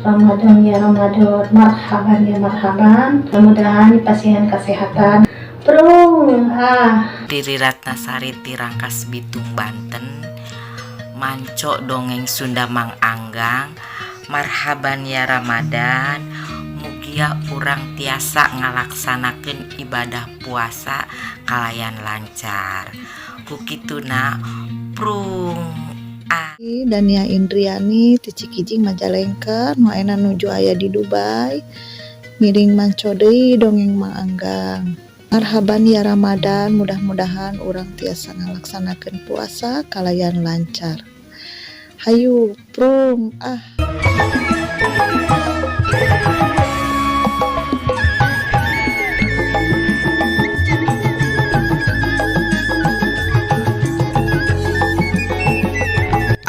Ramadan ya Ramadan, marhaban ya marhaban. Mudah-mudahan dipasihan kesehatan. Diri Ratnasari Tirangkas Bitung Banten, manco dongeng Sunda Mang Anggang, marhaban ya Ramadan. Mugia urang tiasa ngalaksanakeun ibadah puasa kalayan lancar. Kukituna prung. Dania Indriani ti Cikijing Majalengka nu ayeuna nuju aya di Dubai. Miring manco deui dongeng Mang Anggang. Marhaban ya Ramadan, mudah-mudahan urang tiasa ngalaksanakeun puasa kalayan lancar. Hayu prung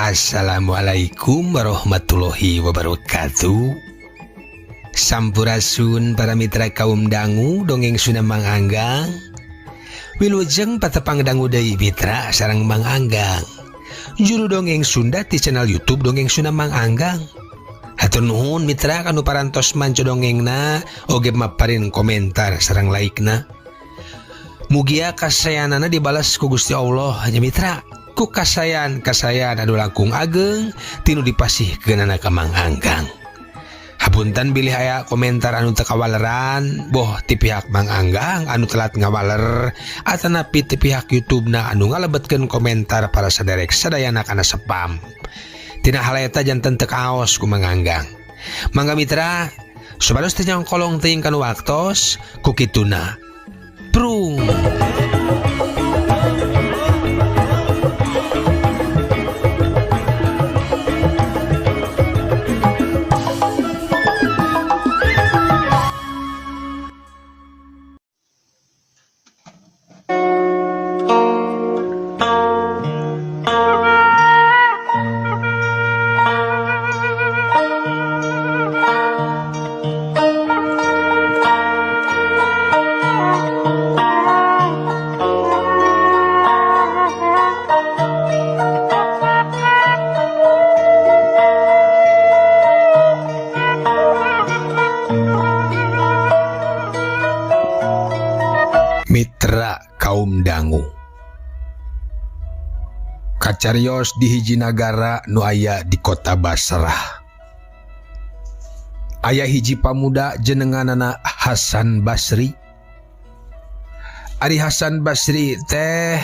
Assalamualaikum warahmatullahi wabarakatuh. Sampurasun para mitra kaum dangu dongeng Sunda Mang Anggang. Wilujeng patepang dangu deui mitra sareng Mang Anggang. Juru dongeng Sunda ti channel YouTube dongeng Sunda Mang Anggang. Hatur nuhun mitra kanu parantos manco dongengna oge maparin komentar sareng like-na. Mugia kasayanana dibalas ku Gusti Allah nya mitra. Ku kasayan anu langkung ageng tinu dipasihkeunana ka Mang Anggang. Hapunten bilih aya komentar anu teu kawaleran boh ti pihak Mang Anggang anu telat ngawaler atanapi ti pihak YouTube-na anu ngalebetkeun komentar para saderek sadayana kana spam. Tina hal eta janten teu kaos ku Mang Anggang. Mangga mitra, supados teu nyongkolong teuing kanu waktos kukituna. Prung. Mitra kaum dangu, kacarios di hiji nagara nu aya di kota Basrah. Aya hiji pamuda jenenganana Hasan Basri. Ari Hasan Basri teh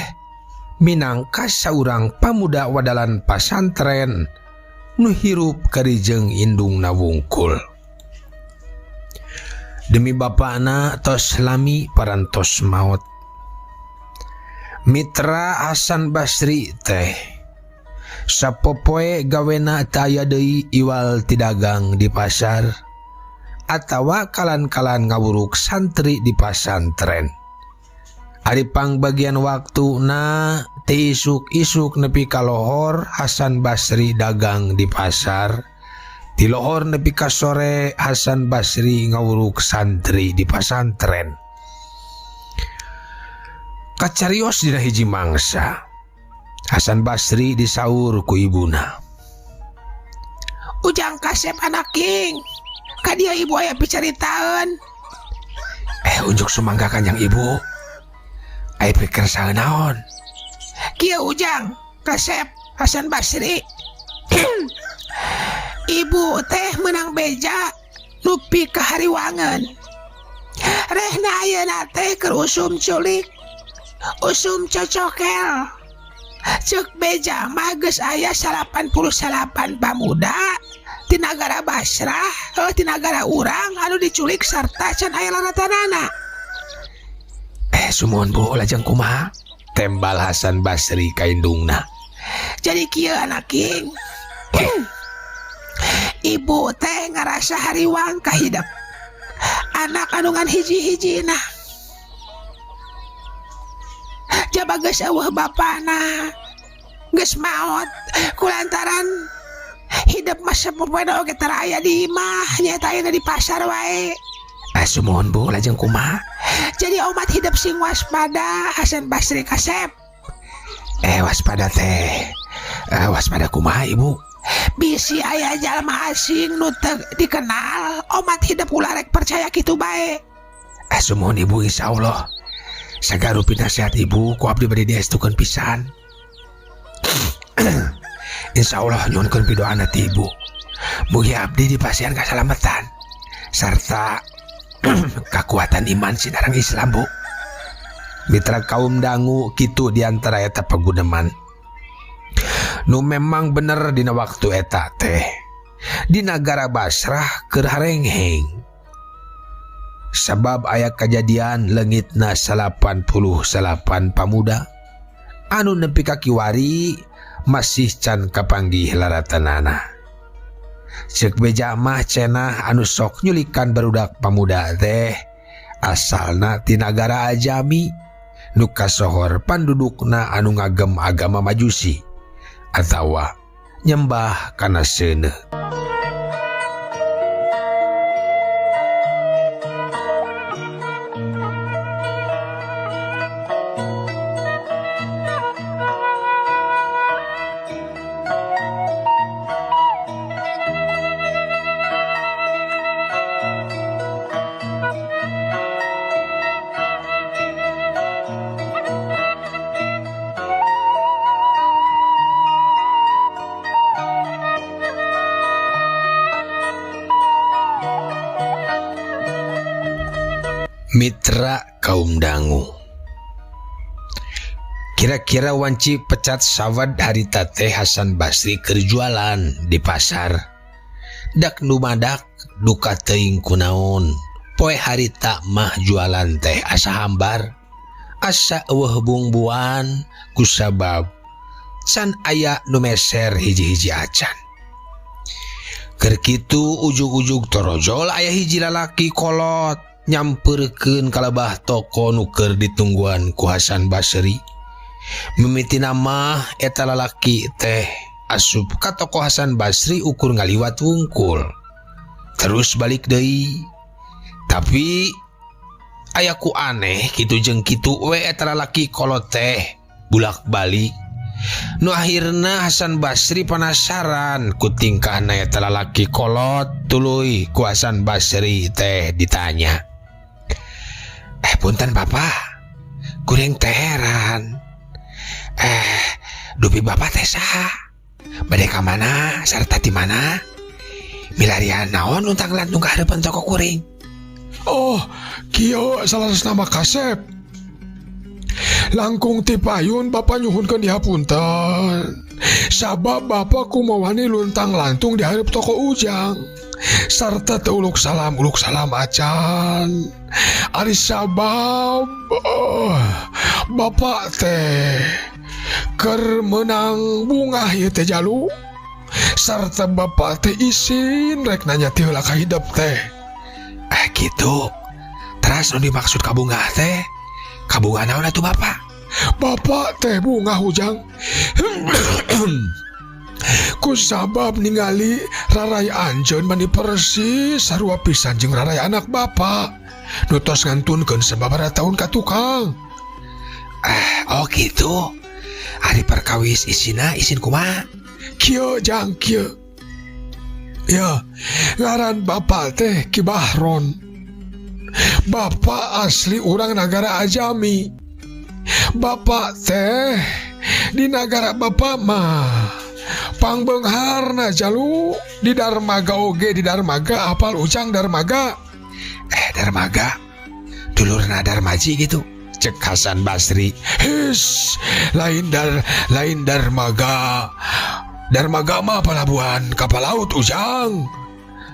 minangka saurang pamuda wadalan pasantren nu hirup karijeng indungna wungkul. Demi bapakna tos lami parantos maut. Mitra Hasan Basri teh sapopoe gawena taya deui iwal ti dagang di pasar atawa kalan-kalan ngawuruk santri di pasantren. Ari pangbagian waktuna ti isuk-isuk nepi ka lohor Hasan Basri dagang di pasar. Di lohor nepi ka sore Hasan Basri ngawuruk santri di pasantren. Kacarios dina hiji mangsa Hasan Basri disaur ku ibuna. Ujang kasep anak king, kadia ibu aya picaritaeun. Unjuk sumangga kanjang ibu. Aya pikir saeunaon? Kieu ujang kasep Hasan Basri. Ibu teh menang beja nupi kahariwangan. Rehna ayeuna teh keur usum culik, usum cocokel. Ceuk beja mah geus aya 88 pamuda ti nagara Basrah, ti nagara urang anu diculik sarta can aya laratanana. Sumuhun Bu, lajeng kumaha? Tembal Hasan Basri ka indungna. Jadi kieu anak king. Ibu teh ngarasa hariwang kahidep anak anungan hiji-hijina. Jaba geus eueuh bapana geus maot kulantaran hidup mah sapopoe oge tara aya di imah nyaeta ayeuna di pasar wae. Sumuhun Bu, lajeng kumaha? Jadi umat hidup sing waspada Hasan Basri kasep. Waspada teh waspada kumaha ibu? bisi aya jalma asing nu teu dikenal omat hidup ulah rek percaya kitu bae. Sumuhun ibu, insyaallah sagarupi nasihat ibu ku abdi bade diestukeun pisan. Insyaallah nyuhunkeun pidoana ti ibu. Mugi abdi dipasihan kasalamatan sarta kekuatan iman sinarang Islam, Bu. Mitra kaum dangu kitu diantara eta paguneman nu memang bener dina waktu eta teh di nagara Basrah keur harengheng sabab aya kejadian leungitna 88 pamuda anu nepi ka kiwari masih can kapanggih laratanana. Ceuk beja mah cenah anu sok nyulikan barudak pamuda teh asalna ti nagara Ajami nu kasohor pandudukna anu ngagem agama Majusi atawa nyembah kana seuneu. Mitra kaum dangu, kira-kira wanci pecat sawad harita teh Hasan Basri keur jualan di pasar. Dak nu madak duka teuing kunaon, poe harita mah jualan teh asa hambar, asa eueuh bungbuan kusabab can aya nu meser hiji-hiji acan. Keur kitu ujug-ujug torojol aya hiji lalaki kolot nyamperkeun kalebah toko nu keur ditungguan ku Hasan Basri. Mimiti nama eta lalaki teh asup ka toko Hasan Basri ukur ngaliwat wungkul. Terus balik deui. Tapi aya ku aneh kitu jeung kitu we eta lalaki kolot teh bulak-balik. Nu akhirna Hasan Basri penasaran ku tingkahna eta lalaki kolot tuluy ku Hasan Basri teh ditanya. Punten Bapak, kuring teh heran. Dupi Bapak teh saha? Bade ka mana? Sarta di mana? Milarian naon untang lantung ka hareupeun toko kuring? Oh, kieu salasna nama Kasep. Langkung ti payun Bapak nyuhunkeun dihapunten. Sabab Bapak kumawani luntang lantung di hareup toko Ujang. Sarta teu uluk salam acan. Ari sabab Bapak teh keur meunang bunga ieu teh jalu. Sarta Bapak teh isin rek nanya ti heula ka hidup teh. Gitu. Terus nu dimaksud ka bunga teh? Ka bunga naon atuh Bapak? Bapak teh bunga Ujang. Kusabab ningali rarai anjeun mani persis sarua pisan jeung rarai anak Bapak nu tos ngantunkeun sababaraha taun ka tukang. Oh gitu. Ari perkawis isina isin kumaha? Kieu jang kieu. Ya, ngaran Bapak teh Ki Bahron. Bapak asli urang nagara Ajami. Bapak teh di nagara Bapak mah pangbeungharna jalu di Darmaga oge, di Darmaga apal Ujang Darmaga. Darmaga dulurna Darmaji gitu, cek Hasan Basri. His, lain Darmaga. Darmaga mah pelabuhan kapal laut Ujang.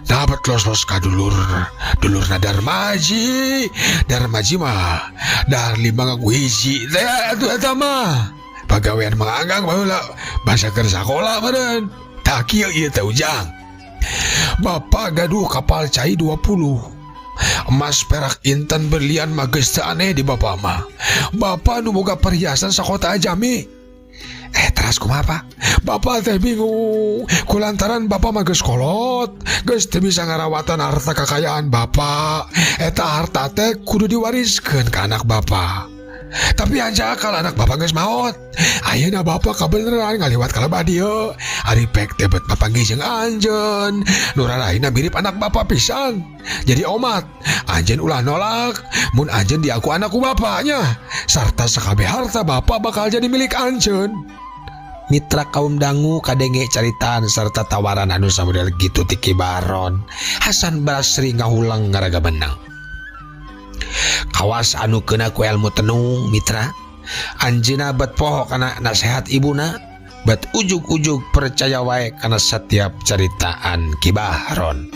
Dapat los-los ka dulurna Darmaji. Darmaji mah dar 5 hiji teh atuh eta mah pagawean manganggang baheula basa keur sakola meureun. Tah kieu ieu teh Ujang. Bapak gaduh kapal cai 20. Emas perak inten berlian mah geus teu aneh di Bapak mah. Bapak nu boga perhiasan sakota Ajami. Terus kumaha Pak? Bapak teh bingung kulantaran Bapak mah geus kolot, geus teu bisa ngarawatan harta kekayaan Bapak. Eta harta teh kudu diwariskeun ka anak Bapak. Tapi aja kalau anak bapak geus maot. Ayeuna bapak kabeneran ngaliwat kalebah dieu. Ari pek tebet bapak geus jeung anjeun. Nu raraina mirip anak bapak pisan. Jadi omat, anjeun ulah nolak mun anjeun diaku anakku bapaknya. Sarta sakabeh harta bapak bakal jadi milik anjeun. Mitra kaum dangu kadenge caritaan serta tawaran anu samodel gitu ti Ki Bahron. Hasan Basri ngahulang ngaraga menang. Kawas anu kena ku ilmu tenung mitra. Anjeuna bet poho kana nasehat ibuna, bet ujug-ujug percaya wae kana setiap caritaan Ki Bahron.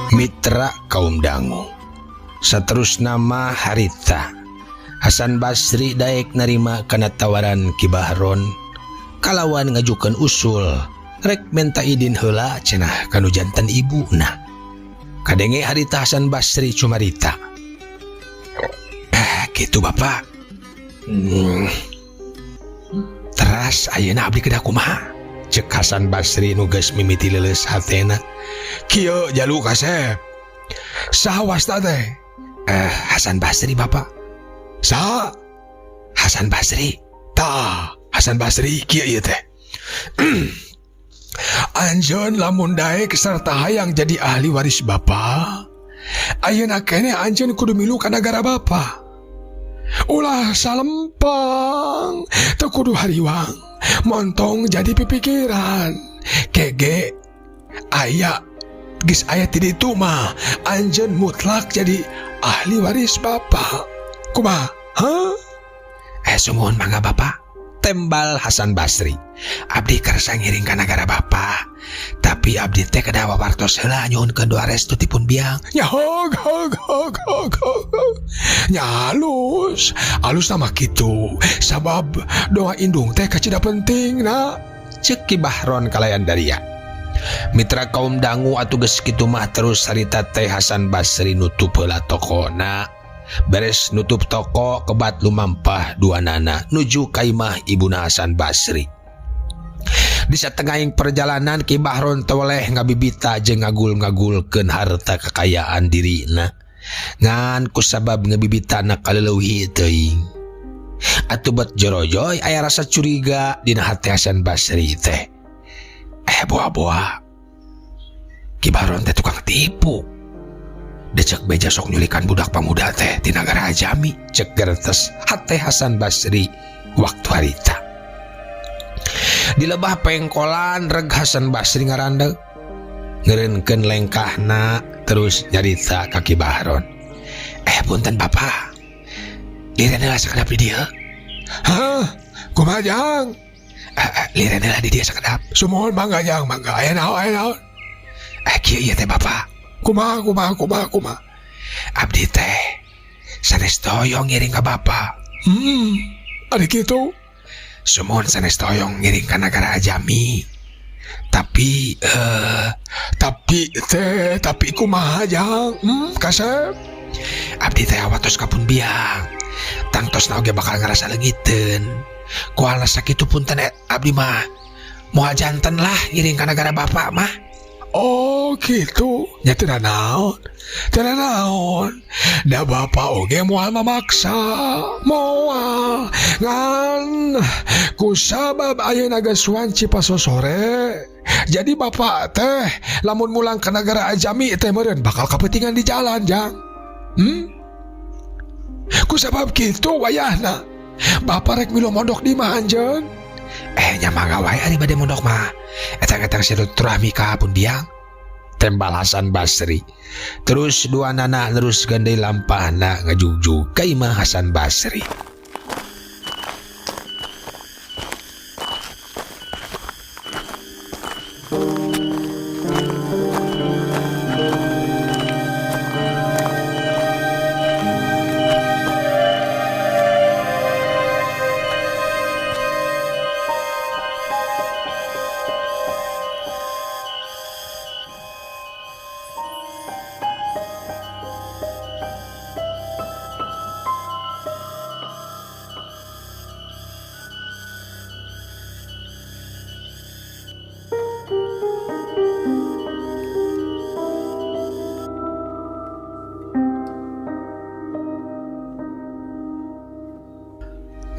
Mitra kaum dangu. Saterusna mah harita Hasan Basri daek narima kana tawaran Ki Bahron kalawan ngajukeun usul rek menta idin heula cenah kanu janten ibuna. Kadenge harita Hasan Basri cumarita. Gitu bapak. Teras ayeuna abdi kedah kumaha? Cek Hasan Basri nu geus mimiti leuleus hatena. Kieu jalu kasep. Saha wasta teh? Hasan Basri bapak. Saha? Hasan Basri. Tah, Hasan Basri kieu ieu teh. Anjeun lamun daek sarta hayang jadi ahli waris bapa. Ayeuna keneh anjeun kudu milu ka nagara bapa. Ulah salempang, teu kudu hariwang. Montong jadi pipikiran. Kege aya geus aya ti ditu mah anjeun mutlak jadi ahli waris bapa. Kumaha? Hah? Sumuhun mangga bapak. Tembal Hasan Basri. Abdi kersa ngiring ka nagara bapa. Tapi abdi teh kedah wawartos heula nyuhunkeun doa restu tipun biang. Nya hog. Nya alus nama kitu. Sabab doa indung teh kacida penting na. Cek Ki Bahron kalayan daria. Mitra kaum dangu atuh geus kitu mah terus harita teh Hasan Basri nutup heula tokona. Beres nutup toko kebat lumampah dua nana nuju ka imah ibuna Hasan Basri. Di satengahing perjalanan Ki Bahron toleh ngabibita jeung ngagul-ngagulkeun harta kekayaan dirina. Ngan kusabab ngabibitana kaleuwih teuing. Atuh bet jorojoy aya rasa curiga dina hati Hasan Basri teh. Boa-boa. Ki Bahron teh tukang tipu. Decek beja sok nyulikan budak pamuda teh di nagara Ajami. Cek gertes hate Hasan Basri waktu harita. Di lebah pengkolan reg Hasan Basri ngarandeg ngeureunkeun lengkahna terus nyarita ka Ki Bahron. Punten bapak, lireun heula sakedap di dieu. Hah? Kumaha jang? Lireun heula di dieu sakedap. Sumuhun mangga jang, mangga. Aya naon? Kieu ieu teh bapak. Kumaha. Abdi teh sanes toyong ngiring ka bapa. Ada gitu. Sumuhun sanes toyong ngiring ka nagara Ajami. Tapi kumaha jang? Kasep. Abdi teh awatos kapun biang. Tangtosna oge bakal ngarasa leungiteun. Ku alas sakitu punten abdi mah moal janten lah ngiring ka nagara bapa mah. Oh gitu. Nya teu naon. Da bapak oge moal mamaksa. Moal ngan kusabab ayeuna geus wanci pasosore. Jadi bapak teh lamun mulang ke nagara Ajami teh meureun bakal kapentingan di jalan jang. Kusabab kitu wayahna bapak rek milu mondok di mah anjeun. Nya mangga wae ari bade mondok mah. Etang-etang silaturahmi ka pun biang. Tembal Hasan Basri. Terus dua nana terus gandai lampahna ngajug-jug ka imah Hasan Basri.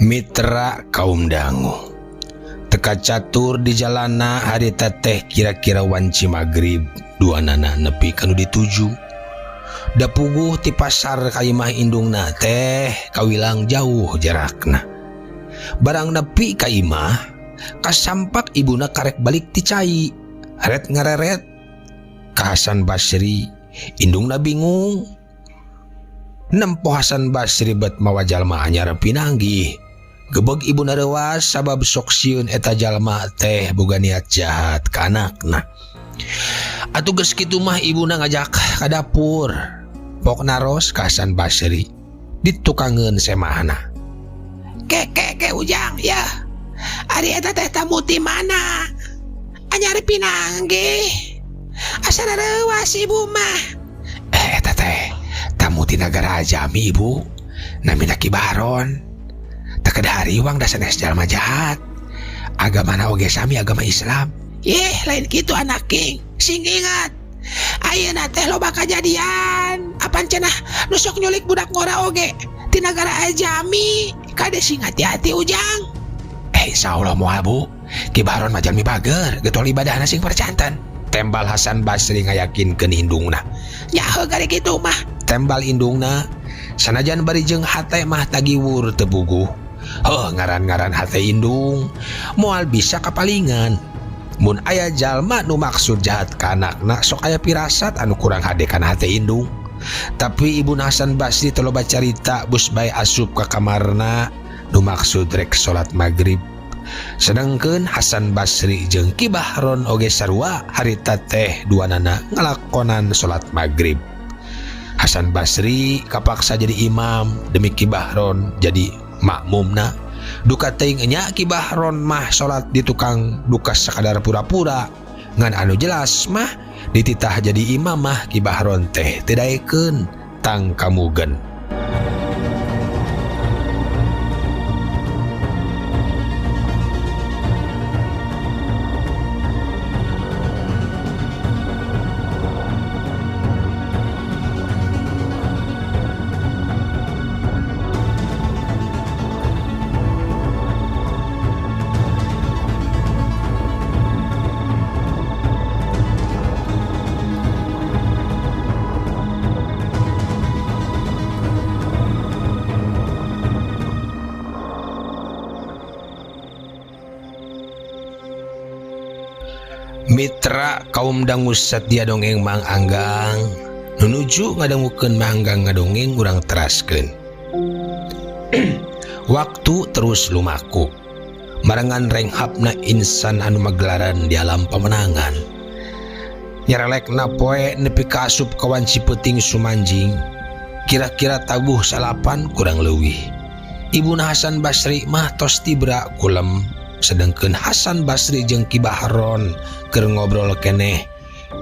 Mitra kaum dangu, teka catur di jalana harita teh kira-kira wanci magrib duanana nepi kanu dituju. Da puguh ti pasar ka imah indungna teh kawilang jauh jarakna. Barang nepi ka imah, kasampak ibuna karek balik ti cai. Ret ngareret ka Hasan Basri, indungna bingung. Nempo Hasan Basri bet mawa jalma anyar pinanggih. Gebeg ibuna rewas sabab sok sieun eta jalma teh boga niat jahat ka anakna. Atuh geus kitu mah ibuna ngajak ka dapur. Pok naros ka Hasan Basri ditukangeun semahna. Ke Ujang ya. Ari eta teh tamu ti mana? Anyar pinanggih. Asa rewas ibu mah. Eta teh tamu ti nagara Ajami ibu. Namina Ki Bahron. Takedari uang dasanes jalma jahat. Agamana oge sami agama Islam. Lain gitu anak king. Sing ingat. Ayeuna teh loba kajadian. Apan cenah nusok nyulik budak ngora oge ti nagara Ajami. Kade sing hati-hati Ujang. Insyaallah moal bu. Ki Bahron mah jalmi bager, getol ibadahna sing percanten. Tembal Hasan Basri ngayakinkeun indungna. Nyaho gari kitu mah. Tembal indungna, sanajan bari jeung hate mah tagiwur teu buguh. Ngaran-ngaran hate indung moal bisa kapalingan. Mun aya jalma nu maksud jahat ka anakna sok aya pirasat anu kurang hade kana hate indung. Tapi Ibu Hasan Basri teu loba carita bus bae asup ka kamarna nu maksud rek salat magrib. Sedengkeun Hasan Basri jeung Ki Bahron oge sarua harita teh duanana ngalakonan salat magrib. Hasan Basri kapaksa jadi imam demi Ki Bahron jadi makmumna. Duka teuing nya Ki Bahron mah salat di tukang dukas sakadar pura-pura. Ngan anu jelas mah dititah jadi imam mah Ki Bahron teh teu daekeun tang kamugen. Mitra kaum dangu satya dongeng Mang Anggang nunuju ngadangukeun Mang Anggang ngadongeng urang teraskeun. Waktu terus lumaku marangan renghapna insan anu magelaran di alam pamenangan. Nyarelekna poe nepi ka asup kawan Cipeuting Sumanjing kira-kira tabuh salapan kurang leuwih. Ibuna Hasan Basri mah tos tibra kulem. Sedangkan Hasan Basri jeung Ki Bahron keur ngobrol keneh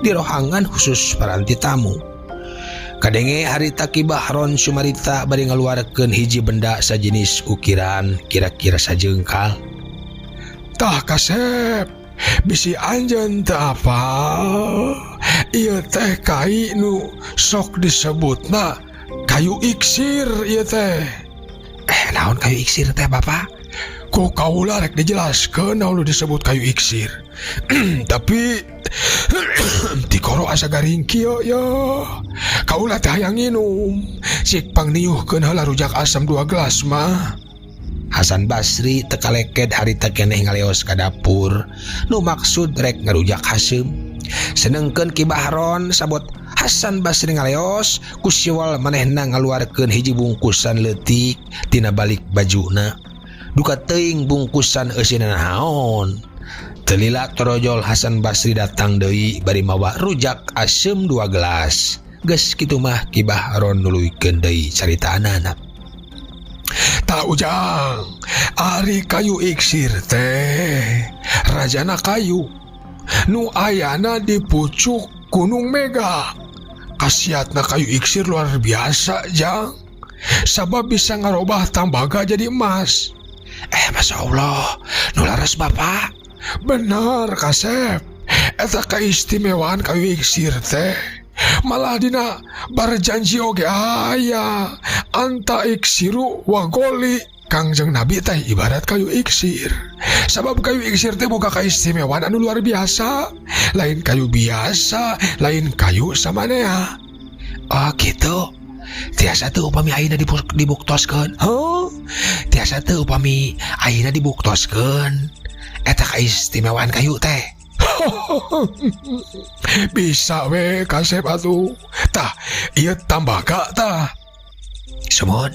di rohangan khusus paranti tamu. Kadenge harita Ki Bahron sumarita bari ngaluarkeun hiji benda sajenis ukiran kira-kira sajeungkal. Tah Kasep, bisi anjeun teu apa. Ieu teh kai nu sok disebutna kayu iksir ieu teh. Naon kayu iksir teh Bapak? Ku kaula rek dijelaskeun naon disebut kayu iksir. Tapi tikoro asa garing kieu ya. Kaula teh hayang nginum. Sik pangniuhkeun heula rujak asam 2 gelas mah. Hasan Basri teu kaleked harita keneh ngaleos ka dapur nu maksud rek ngarujak haseum. Sedengkeun Ki Bahron sabot Hasan Basri ngaleos ku siwal manehna ngaluarkeun hiji bungkusan leutik tina balik bajuna. Duka teuing bungkusan eusina naon. Teu lila torojol Hasan Basri datang deui bari mawa rujak asem 2 gelas. Geus kitu mah Ki Bahron nuluykeun deui caritaanana. Tak Ujang, ari kayu iksir teh rajana kayu nu ayana di pucuk Gunung Mega. Khasiatna kayu iksir luar biasa Jang, sabab bisa ngarobah tambaga jadi emas. Masya Allah, nularas Bapak. Benar Kasep, eta keistimewaan kayu iksir teh. Malah dina berjanji oge aya anta iksiru wagoli Kangjeng Nabi teh ibarat kayu iksir. Sabab kayu iksir teh boga kaistimewaan anu luar biasa. Lain kayu biasa, lain kayu samanea. Oh gitu. Tiasa teu upami ayeuna dibuktoskeun. Heuh. Tiasa teu upami ayeuna dibuktoskeun eta kaistimewaan kayu teh. Bisa we Kasep atuh. Tah, ieu tambaga tah. Semon,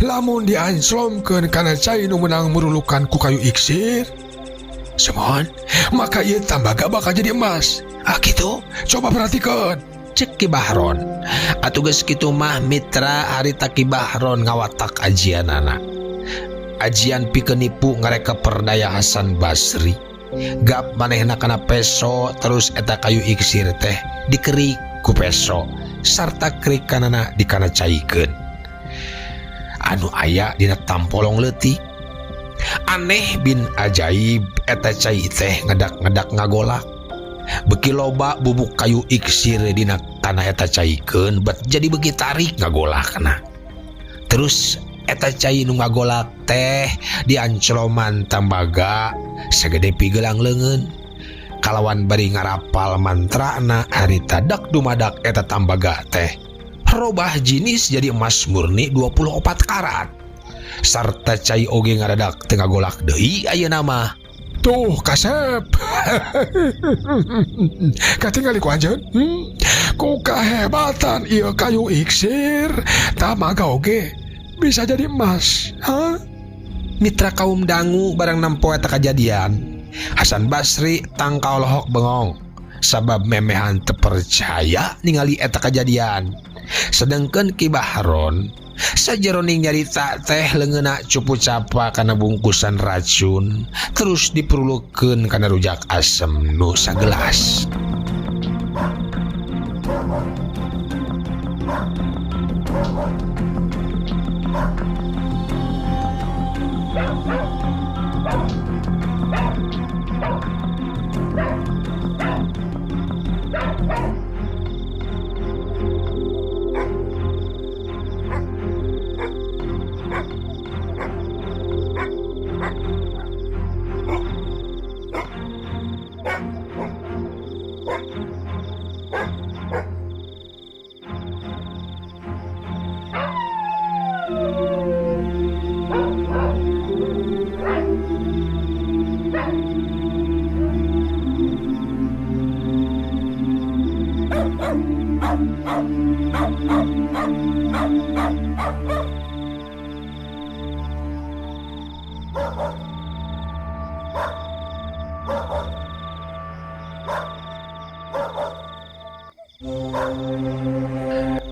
lamun dianclomkeun kana cai nu meunang murulukan ku kayu iksir. Semon, maka ieu tambaga bakal jadi emas. Ah gitu, coba perhatikeun. Cek Ki Bahron. Atuh geus kitu mah mitra harita Ki Bahron ngawatak ajianana. Ajian pikeun nipu ngareka perdaya Hasan Basri. Gap manehna kana peso terus eta kayu iksir teh dikerik ku peso sarta krikanana dikana caikeun. Anu aya dina tampolong leutik. Aneh bin ajaib eta cai teh ngedak-ngedak ngagolak. Beki loba bubuk kayu iksir dina tanah eta caikeun bet jadi beki tarik ngagolakna. Terus eta cai nu ngagolak teh diancloman tambaga sagede pigelang leungeun. Kalawan bari ngarapal mantrana harita dak dumadak eta tambaga teh robah jinis jadi emas murni 24 karat. Sarta cai oge ngaradak teu ngagolak deui ayeuna mah. Tuh Kasep. Katingali ku anjeun. Ku kahebatan ieu kayu iksir tamaga oge bisa jadi emas. Hah? Mitra kaum dangu barang nampo eta kajadian, Hasan Basri tangka lohok bengong sabab memehan teu percaya ningali eta kajadian. Sedengkeun Ki Bahron sajeroning nyarita teh leungeuna cupu capa kana bungkusan racun terus diperulukeun kana rujak asem nu sagelas.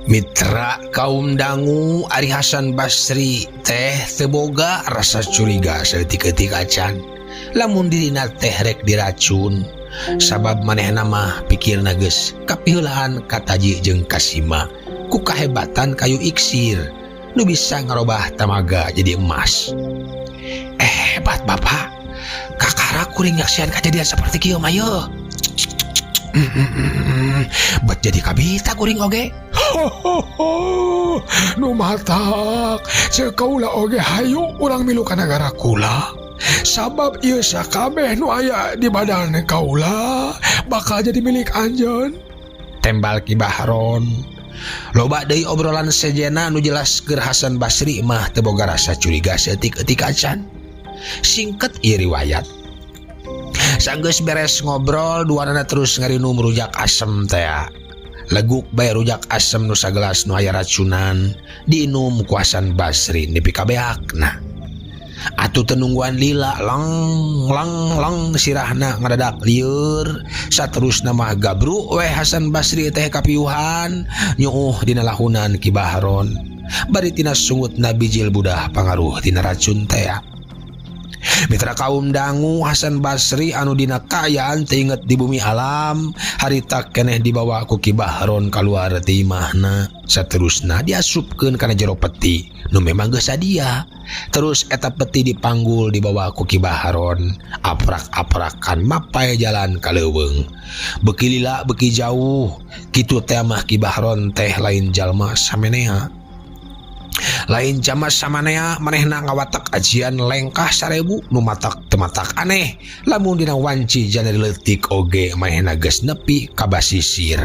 Mitra kaum dangu ari Hasan Basri teh teu boga rasa curiga saeutik-eutik acan lamun dirina teh rek diracun sabab manehna mah pikirna geus kapiheulahan kataji jeung kasima ku kahebatan kayu iksir nu bisa ngarobah tamaga jadi emas. Hebat Bapak, kakara kuring nyaksian kejadian seperti kieu mah yeuh. Bet jadi kabita kuring oge. Nu matak ceuk kaula oge hayu urang milu ka nagara kula. Sabab ieu sakabeh nu aya di badan kaula bakal jadi milik anjeun. Tembal Ki Bahron. Loba deui obrolan sejena nu jelas keur Hasan Basri mah teu boga rasa curiga saeutik-eutik acan. Singket ieu riwayat. Sanggeus beres ngobrol duanana terus ngarinum rujak asem teh. Leguk bae rujak asem nu sagelas nu aya racunan diinum ku Hasan Basri nepi ka beakna. Atuh tenungguan lila lang sirahna ngadadak lieur saterusna mah gabru we Hasan Basri teh kapiuhan nyuuh dina lahunan Ki Bahron bari tina sungutna bijil budah pangaruh tina racun teh. Mitra kaum dangu Hasan Basri anu dina kaayaan teu inget di bumi alam harita keneh dibawa ku Ki Bahron kaluar ti imahna saterusna diasupkeun kana jero peti nu memang geus sadia. Terus eta peti dipanggul dibawa ku Ki Bahron aprak-aprakan mapai jalan ka leuweung. Beuki lila beuki jauh kitu teh mah Ki Bahron teh lain jalma samenea. Lain jamas samanea manehna ngawatak ajian lengkah 1000 nu matak tematak aneh. Lamun dina wanci jana diletik oge manehna geus nepi ka basisir.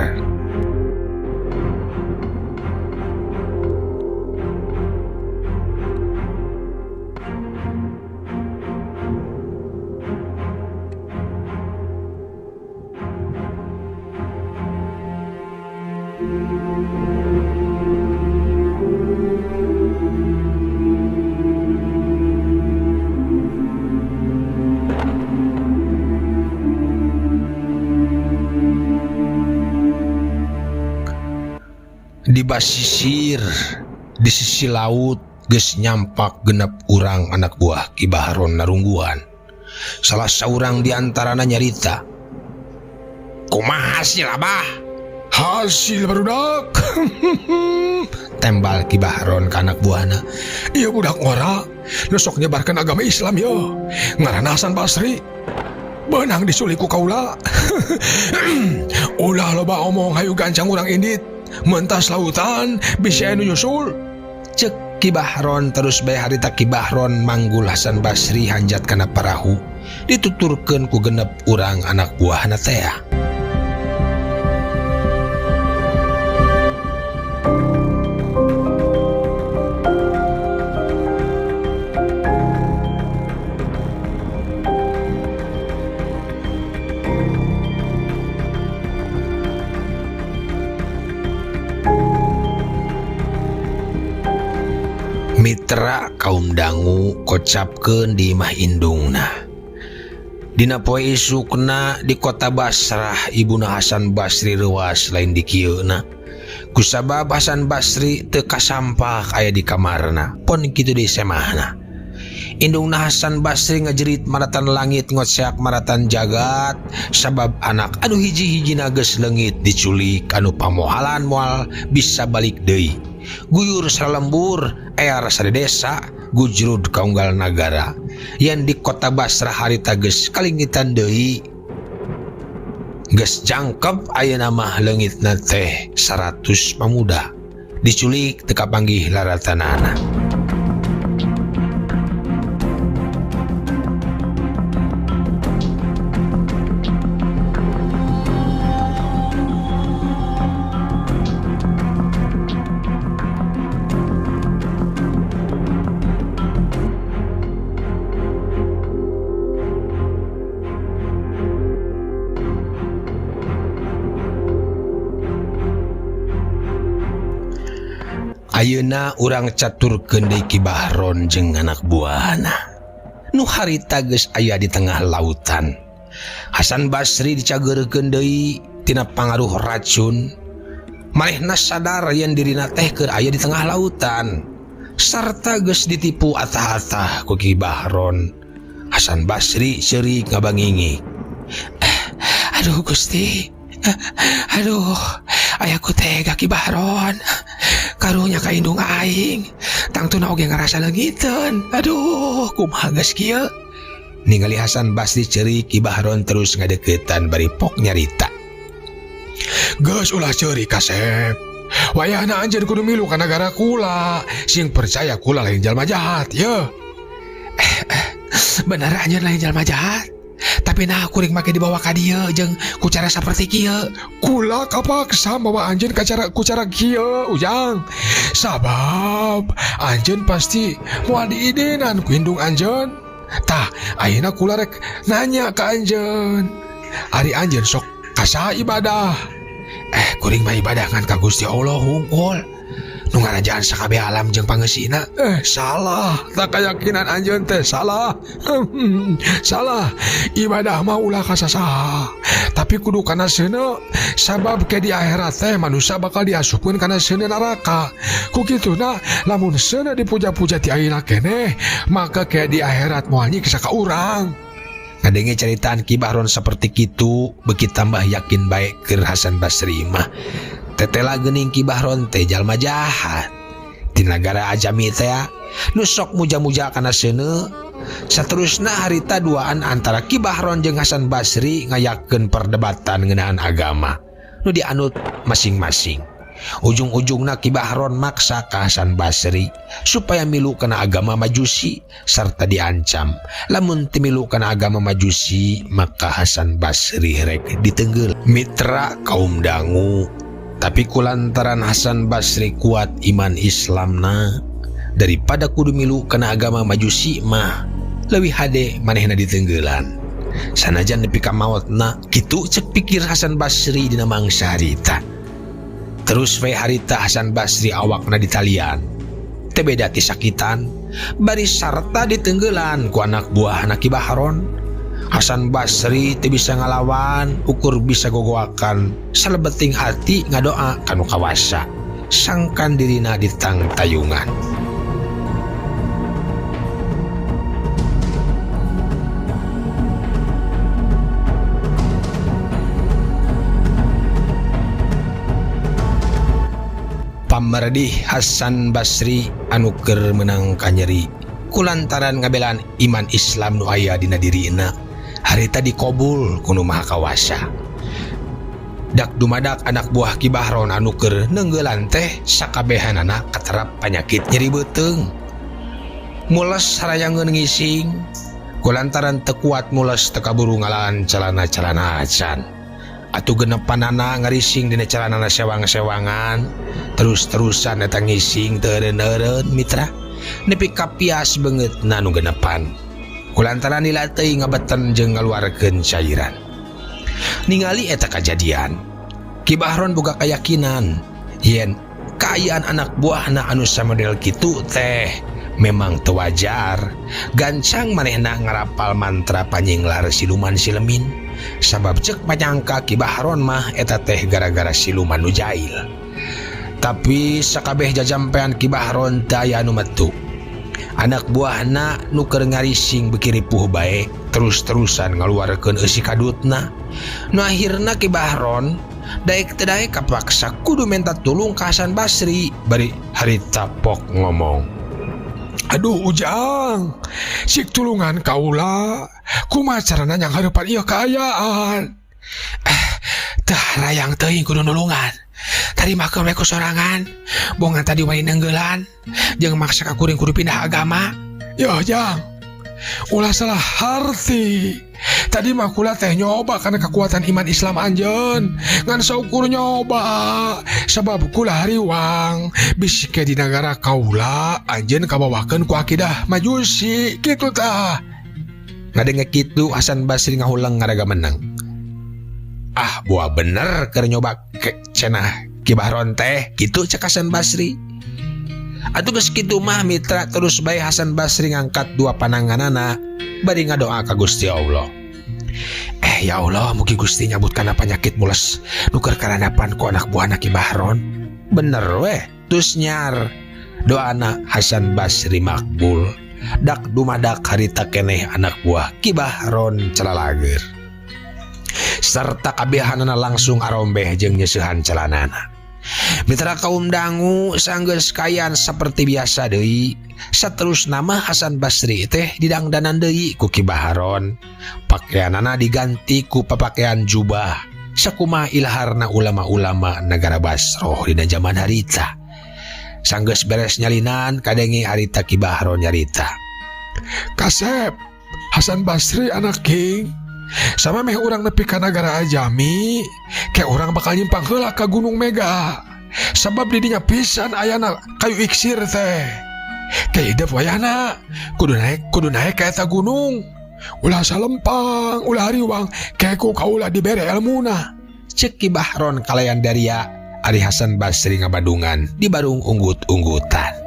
Di basisir di sisi laut geus nyampak genep urang anak buah Ki Bahron narungguan. Salah saurang di antarana nyarita, "Kumaha hasil Abah?" Hasil barudak. Tembal Ki Bahron ke anak buahna. Iya budak ngora, nu sok nyebarkeun agama Islam yo. Ngaranna Hasan Basri. Benang diculik ku kaula. Ulah loba omong hayu gancang urang indit. Mentas lautan bisa anu nyusul. Cek Ki Bahron terus bae harita Ki Bahron manggul Hasan Basri hanjat kana perahu dituturkeun ku genep urang anak buahna teh. Mitra kaum dangu kocapkeun di imah indungna. Dina poe isukna di kota Basrah ibuna Hasan Basri reuas lain di kieuna. Kusabab Hasan Basri teu kasampak aya di kamarna. Pon kitu deui semahna. Indungna Hasan Basri ngajerit maratan langit ngoceak maratan jagat sabab anak anu hiji-hijina geus leungit diculik anu pamohalan moal bisa balik deui. Guyur salembur aya rasa di desa gujrud kaunggal nagara yang di kota Basrah harita geus kalingitan deui geus jangkep ayeuna mah leungitna teh 100 pemuda diculik teu kapanggih laratanana. Ayeuna urang caturkeun deui Ki Bahron jeung anak buahna. Nu harita geus aya di tengah lautan. Hasan Basri dicageurkeun deui tina pangaruh racun. Manehna sadar yen dirina teh keur aya di tengah lautan. Sarta geus ditipu atah-atah ku Ki Bahron. Hasan Basri seurik ngabangingik. Aduh Gusti. Aduh, ayaku tega Ki Bahron. Karunya ka indung aing. Tangtuna oge ngarasa leungiteun. Aduh, kumaha geus kieu? Ningali Hasan Basri ceurik Ki Bahron terus ngadeuketan bari pok nyarita. Geus ulah ceurik Kasep. Wayahna anjeun kudu milu ka nagara kula. Sing percaya kula lain jalma jahat, ye. Bener anjeun lain jalma jahat. Tapi nah kuring make dibawa ka dieu jeung ku cara saperti kieu. Kula kapaksa mawa anjeun ka cara kieu, Ujang. Sabab anjeun pasti moal diidenan ku indung anjeun. Tah, ayeuna kula rek nanya ka anjeun. Ari anjeun sok kasaha ibadah? Kuring mah ibadah ngan ka Gusti Allah hungkul. Nu ngarajaan sakabeh alam jeung pangeusina. Salah. Tak keyakinan anjeun teh salah. Salah. Ibadah mah ulah ka sasaha. Tapi kudu kana seuneu. Sabab ke di akhirat teh manusia bakal diasupkeun kana seuneu neraka. Ku kituna lamun seuneu dipuja-puja ti ayeuna keneh, maka ke di akhirat moal nyiksa ka urang. Ngadenge caritaan Ki Bahron seperti kitu, beuki tambah yakin bae keur Hasan Basri mah. Tetela geuning Ki Bahron teh jalma jahat. Di nagara Ajami teh nu sok muja-muja kana seuneu. Saterusna harita duaan antara Ki Bahron jeung Hasan Basri ngayakeun perdebatan ngeunaan agama nu dianut masing-masing. Ujung-ujungna Ki Bahron maksa ka Hasan Basri supaya milu kana agama Majusi serta diancam lamun teu milu kana agama Majusi maka Hasan Basri rek ditenggel. Mitra kaum dangu, tapi kulantaran Hasan Basri kuat iman Islamna, daripada kudu milu kana agama Majusi mah leuwih hade manehna ditenggelan. Sanajan nepi ka maotna kitu cek pikir Hasan Basri dina mangsa harita. Terus we harita Hasan Basri awakna ditalian, teu beda ti sakitan, bari sarta ditenggelan ku anak buah Ki Bahron. Hasan Basri teu bisa ngalawan, ukur bisa gogoakan, salebeting hati ngadoa kanu kawasa, sangkan dirina ditang tayungan. Pamerdi Hasan Basri anu keur menang kanyeri kulantaran ngabelaan iman Islam nu aya dina dirina, harita dikobul ku Nu Maha Kawasa. Dak dumadak anak buah Ki Bahron anu keur neunggelan teh sakabehanana katerap panyakit nyeri beuteung. Mules sarayangeun ngising kulantaran teu kuat mules teu kaburu ngalaan calana-calana acan. Atuh genepanana ngarising dina calanana sewang-sewangan, terus-terusan eta ngising teu eureun-eureun mitra, nepi ka pias beungeutna nu genepan. Kulantaran lila teuing ngabeten jeung ngaluarkeun cairan. Ningali eta kajadian, Ki Bahron boga kayakinan yen kaayaan anak buahna anu samodel kitu teh memang teu wajar. Gancang manehna ngarapal mantra panyinglar siluman silemin. Sabab cek panyangka Ki Bahron mah eta teh gara-gara siluman nu jail. Tapi sakabeh jajampean Ki Bahron teu aya anu metu. Anak buahna nu keur ngarising beuki ripuh bae terus-terusan ngaluarkeun eusi kadutna. Nu akhirna Ki Bahron daek teu daek kapaksa kudu minta tulung ka Hasan Basri, bari harita pok ngomong, Aduh Ujang, sik tulungan kaula, kumaha carana nyang hareupan ieu kaayaan? Tah rayang teuing kudu nulungan. Tadi makeun we ku sorangan, bongan tadi wae neunggelan, jeung maksa ka kuring kudu pindah agama. Ya Jang, ulah salah harti. Tadi mah kula teh nyoba karena kekuatan iman Islam anjeun, ngan saukur nyoba. Sabab kula hariwang bisi ke di negara kaula anjeun kabawakeun ku akidah Majusi kitu tah. Ngadenge kitu Hasan Basri ngahulang ngaraga menang. Ah buah bener keur nyoba ke cenah Ki Bahron teh kitu cek Hasan Basri. Atuh geus kitu mah mitra terus bae Hasan Basri ngangkat dua pananganana bari ngadoa ka Gusti Allah. Ya Allah, mugi Gusti nyabut kana panyakit mules nu keur karanapan ku anak buahna Ki Bahron. Bener weh, tus nyar. Doana Hasan Basri makbul. Dak dumadak harita keneh anak buah Ki Bahron calalager. Serta kabehanana langsung arombeh jeung nyeusehan calanana. Mitra kaum dangu sanggeus kayan seperti biasa deui. Saterus nama Hasan Basri teh didangdanan deui ku Ki Bahron. Pakaianana diganti ku papakaian jubah. Sakumaha ilharna ulama-ulama negara Basroh dina zaman harita. Sanggeus beres nyalinan kadenge harita Ki Bahron nyarita. Kasep, Hasan Basri anak king. Sama meh urang nepi ka nagara Ajami, kayak urang bakal nyimpang heula ka Gunung Mega. Sabab di dinya pisan ayana kayu iksir teh. Kayak hidup wayana, kudu naik ka eta gunung. Ulah salempang, ulah hariwang, kayak ku kaulah dibere ilmuna. Cek Ki Bahron kalayan daria, ari Hasan Basri ngabadungan di barung unggut-unggutan.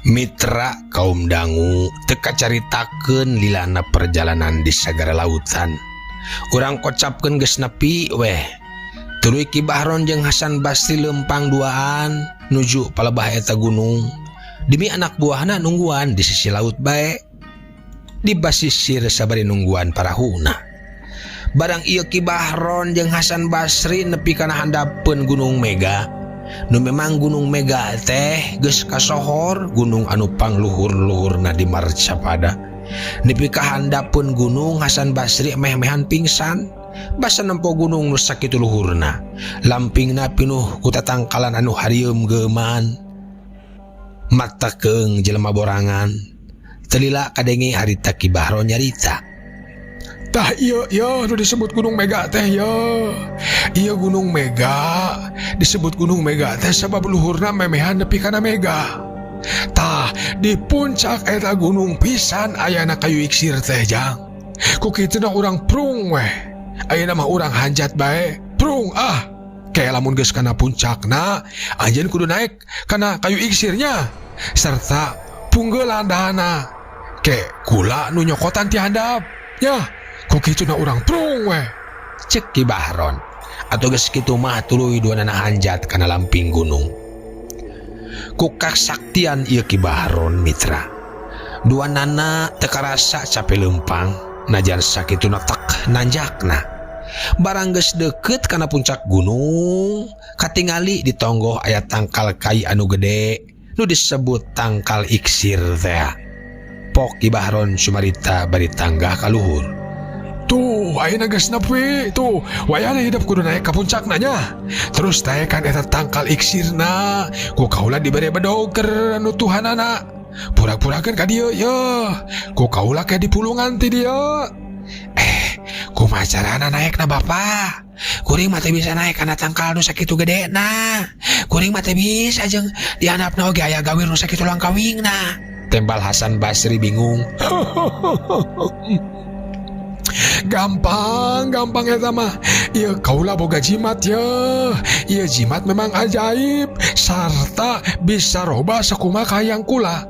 Mitra kaum dangu teka caritakeun lilana perjalanan di sagara lautan. Urang kocapkeun geus nepi weh. Tuluy Ki Bahron jeung Hasan Basri lempang duaan nuju palebah eta gunung. Demi anak buahna nungguan di sisi laut bae. Di basisir sabari nungguan parahuna. Barang ieu Ki Bahron jeung Hasan Basri nepi kana handapeun Gunung Mega. Nu memang Gunung Mega teh geus kasohor gunung anu pangluhur-luhurna di Marcapada. Nepi ka handapeun gunung Hasan Basri meh-mehan pingsan. Basa nempo gunung nu sakitu luhurna. Lampingna pinuh ku tatangkalan anu harieum geuman. Mata keung jelema borangan. Telila kadenge harita Ki Bahron nyarita. Tah iya nu disebut Gunung Mega teh ya. Iya Gunung Mega disebut Gunung Mega teh sabab luhurna memehan nepi kana mega. Tah di puncak eta gunung pisan ayana kayu iksir teh jang. Ku kituna urang prung weh. Ayeuna mah urang hanjat bae. Prung Kayak lamun geus kana puncakna, anjeun kudu naik kana kayu iksirnya serta punggeulan dahana. Ke kula nu nyokotan ti handap. Ya, ku kituna urang prung weh. Cek Ki Bahron. Atau geus kitu mah tuluy duanana hanjat kana lamping gunung. Ku kasaktian ieu Ki Bahron mitra. Duanana teu karasa cape leumpang, najan sakituna tek nanjakna. Barang geus deukeut kana puncak gunung, katingali di tonggoh aya tangkal kai anu gede nu disebut tangkal iksir teh. Pok Ki Bahron sumarita bari tanggah ka luhur. Tuh, ayeuna geus nepi. Tuh, wayahna hidup kudu naik ka puncakna nya. Terus taekan eta tangkal iksirna. Ku kaula dibere bedog keur anu tuhanana. Pura-purakeun ka dieu yeuh. Ku kaula ke dipulungan ti dieu. Kumaha carana naekna Bapa? Kuring mah teh bisa naik kana tangkal nu sakitu gedena. Kuring mah teh bisa jeung di handapna oge aya gawir nu sakitu langkawingna. Tembal Hasan Basri bingung. Gampang eta mah. Ieu kaula boga jimat ya. Ieu jimat memang ajaib sarta bisa robah sakumaha hayang kula.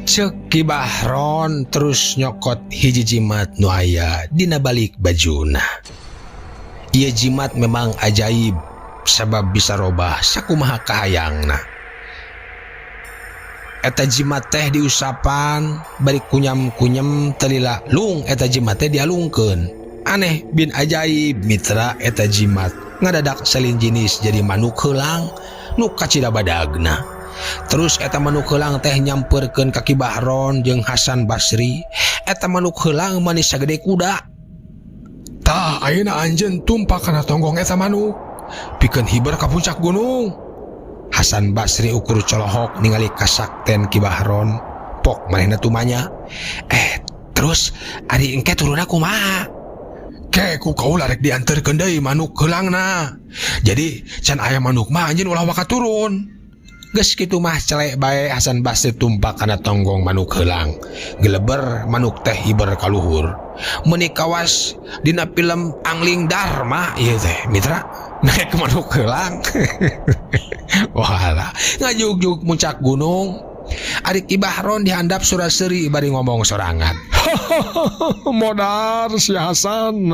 Cek Ki Bahron terus nyokot hiji jimat nu aya dina balik bajuna. Ieu jimat memang ajaib sabab bisa robah sakumaha kahayangna. Eta jimat teh diusapan bari kunyam-kunyam telila lung eta jimat teh dialungkeun. Aneh bin ajaib mitra eta jimat ngadadak salin jenis jadi manuk heulang nu kacida badagna. Terus eta manuk heulang teh nyamperkeun ka Ki Bahron jeung Hasan Basri. Eta manuk heulang manis sagede kuda. Tah ayeuna anjeun tumpak kana tonggong eta manuk pikeun hiber ka puncak gunung. Hasan Basri ukur colohok ningali kasakten Ki Bahron. Pok manehna tumanya. Terus ari engke turunna kumaha? Ke ku kaula rek dianterkeun deui manuk heulangna. Jadi can aya manuk mah anjeun ulah waka turun. Geus kitu mah celek bae Hasan Basri tumpak kana tonggong manuk heulang. Geleber manuk teh hiber ka luhur. Meuni kawas dina film Angling Dharma ieu teh mitra. Naik manuk heulang. Walah, ngajuk-juk muncak gunung. Ari Ki Bahron dihandap sura-seri bari ngomong sorangan. Modar si Hasan.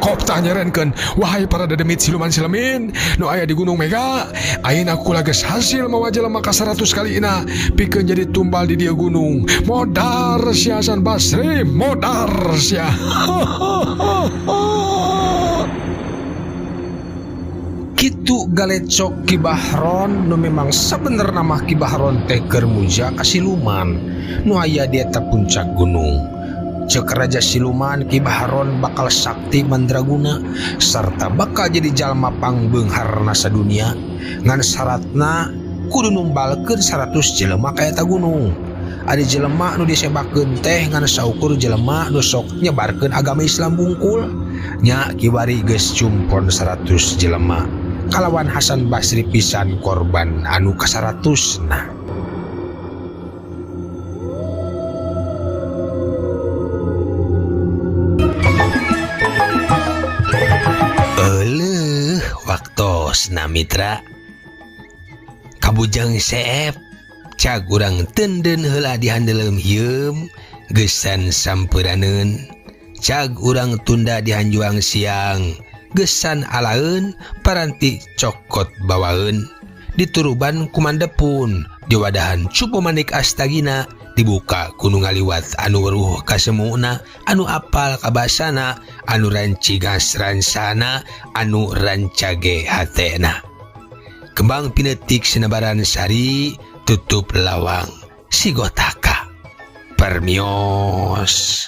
Kop tanyarenkeun, wahai para dedemit siluman-silemin nu aya di Gunung Mega, ayeuna kula geus hasil mawa jelema ka 100 kalina pikeun jadi tumbal di dieu gunung. Modar si Hasan Basri, modar sia. Kitu galecok Ki Bahron nu memang sabenerna mah Ki Bahron teh keur muja ka siluman nu aya di eta puncak gunung. Cek Raja Siluman Ki Bahron bakal sakti mandraguna sarta bakal jadi jalma pangbeungharna sadunia. Ngan syaratna kudu numbalkeun 100 jelema ka eta gunung. Ari jelema nu disebakeun teh ngan saukur jelema nu sok nyebarkeun agama Islam bungkul. Nya kibari geus cumpon 100 jelema. Kalawan Hasan Basri pisan korban anu ka-100-na. Eleuh waktosna mitra. Kabujang seep cag urang tenden heula di handeuleum hieum geusan sampuraneun cag urang tunda di hanjuang siang, gesan alaeun paranti cokot bawaeun, dituruban kumandepun, di wadahan cupu manik astagina, dibuka kudu ngaliwat anu weruh kasemuna, anu apal kabasana, anu rancigas ransana, anu rancage hatena. Kembang pinetik sinebaran sari, tutup lawang sigotaka. Permios.